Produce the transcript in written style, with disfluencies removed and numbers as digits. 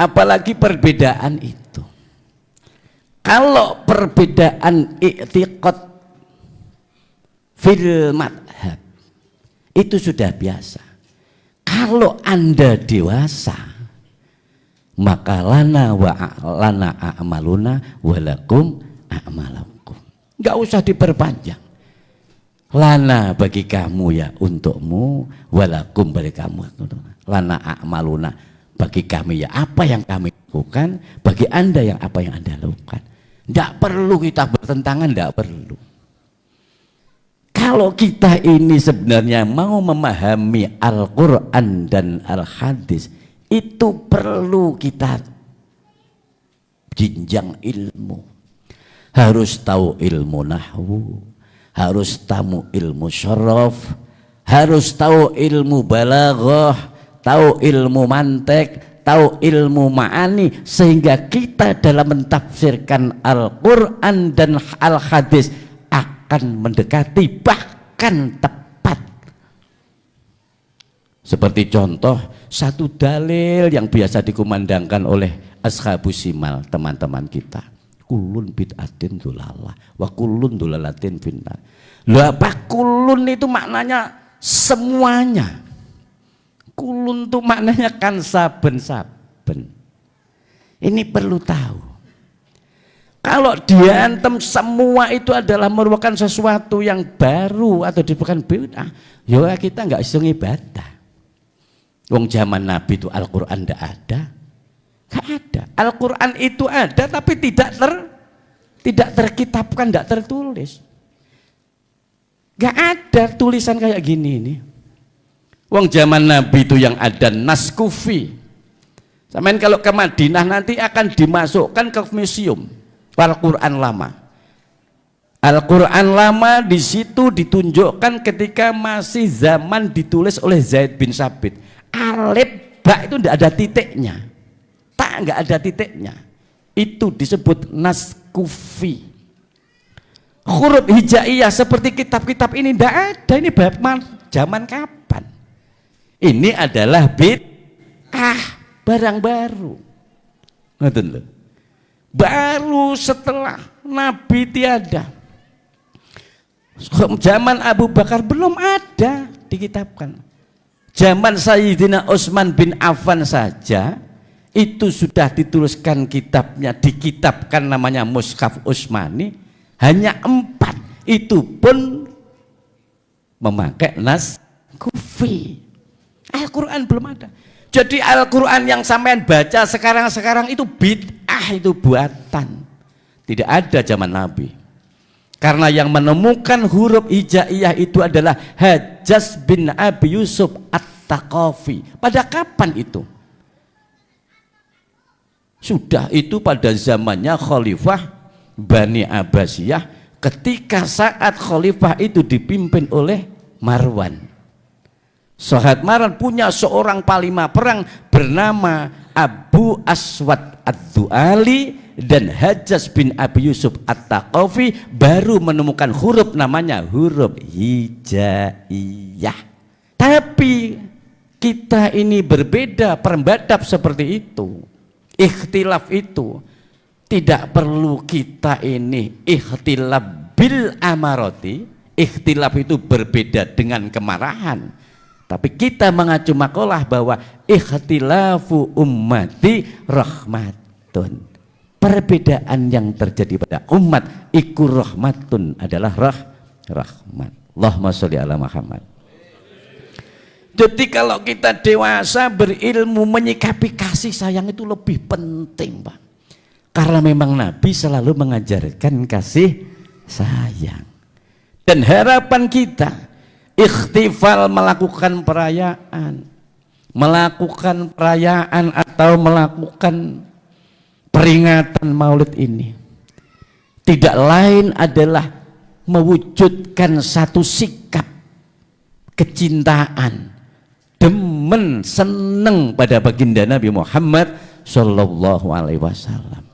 apalagi perbedaan itu. Kalau perbedaan i'tiqad fil madhab itu sudah biasa. Kalau Anda dewasa, maka lana wa lana a'maluna walakum a'malakum. Enggak usah diperpanjang. Lana bagi kamu ya untukmu, walakum bagi kamu. Lana a'maluna bagi kami ya apa yang kami lakukan, bagi Anda yang apa yang Anda lakukan. Tidak perlu kita bertentangan, tidak perlu. Kalau kita ini sebenarnya mau memahami Al-Quran dan Al-Hadis, itu perlu kita jenjang ilmu. Harus tahu ilmu nahwu, harus tahu ilmu syaraf, harus tahu ilmu balaghah, tahu ilmu mantek, tahu ilmu ma'ani, sehingga kita dalam mentafsirkan Al-Quran dan Al-Hadis akan mendekati bahkan tepat. Seperti contoh satu dalil yang biasa dikumandangkan oleh ashabus simal, teman-teman kita, kulun bid'atin dulalah wa kulun dulalatin finnar. Lah apa kulun itu maknanya semuanya. Kulun itu maknanya kan saben-saben. Ini perlu tahu. Kalau diantem semua itu adalah merupakan sesuatu yang baru atau bukan bid'ah, ya kita nggak bisa ibadah. Wong zaman Nabi itu Al-Quran tidak ada, nggak ada. Al-Quran itu ada tapi tidak terkitabkan, tidak tertulis. Nggak ada tulisan kayak gini ini. Wong zaman Nabi itu yang ada nas kufi. Sampeyan kalau ke Madinah nanti akan dimasukkan ke museum Al-Quran lama. Al-Quran lama di situ ditunjukkan ketika masih zaman ditulis oleh Zaid bin Sabit. Alif ba itu tidak ada titiknya, tak nggak ada titiknya. Itu disebut nas kufi. Huruf hijaiyah seperti kitab-kitab ini tidak ada. Ini zaman kapan? Ini adalah bid'ah, barang baru. Ngerti lho? Baru setelah Nabi tiada. Zaman Abu Bakar belum ada dikitabkan. Zaman Sayyidina Utsman bin Affan saja itu sudah dituliskan kitabnya, dikitabkan namanya Mushaf Utsmani, hanya 4. Itu pun memakai nas kufi. Al-Quran belum ada. Jadi Al-Quran yang sampean baca sekarang itu bid'ah, itu buatan. Tidak ada zaman Nabi. Karena yang menemukan huruf hijaiyah itu adalah Hajjaj bin Abi Yusuf At-Taqafi. Pada kapan itu? Sudah itu pada zamannya Khalifah Bani Abbasiyah, ketika saat Khalifah itu dipimpin oleh Marwan. Sahabat Marwan punya seorang panglima perang bernama Abu Aswad Ad-Du'ali, dan Hajjaj bin Abi Yusuf At-Taqafi baru menemukan huruf namanya huruf hijaiyah. Tapi kita ini berbeda permadhab seperti itu. Ikhtilaf itu tidak perlu kita ini ikhtilaf bil amarati. Ikhtilaf itu berbeda dengan kemarahan. Tapi kita mengacu makalah bahwa ikhtilafu ummati rahmatun. Perbedaan yang terjadi pada umat iku rahmatun adalah rahmat. Allahumma sholli ala Muhammad. Jadi kalau kita dewasa berilmu menyikapi kasih sayang itu lebih penting, Pak. Karena memang Nabi selalu mengajarkan kasih sayang. Dan harapan kita ikhtifal melakukan perayaan atau melakukan peringatan maulid ini tidak lain adalah mewujudkan satu sikap kecintaan, demen, seneng pada baginda Nabi Muhammad Sallallahu Alaihi Wasallam.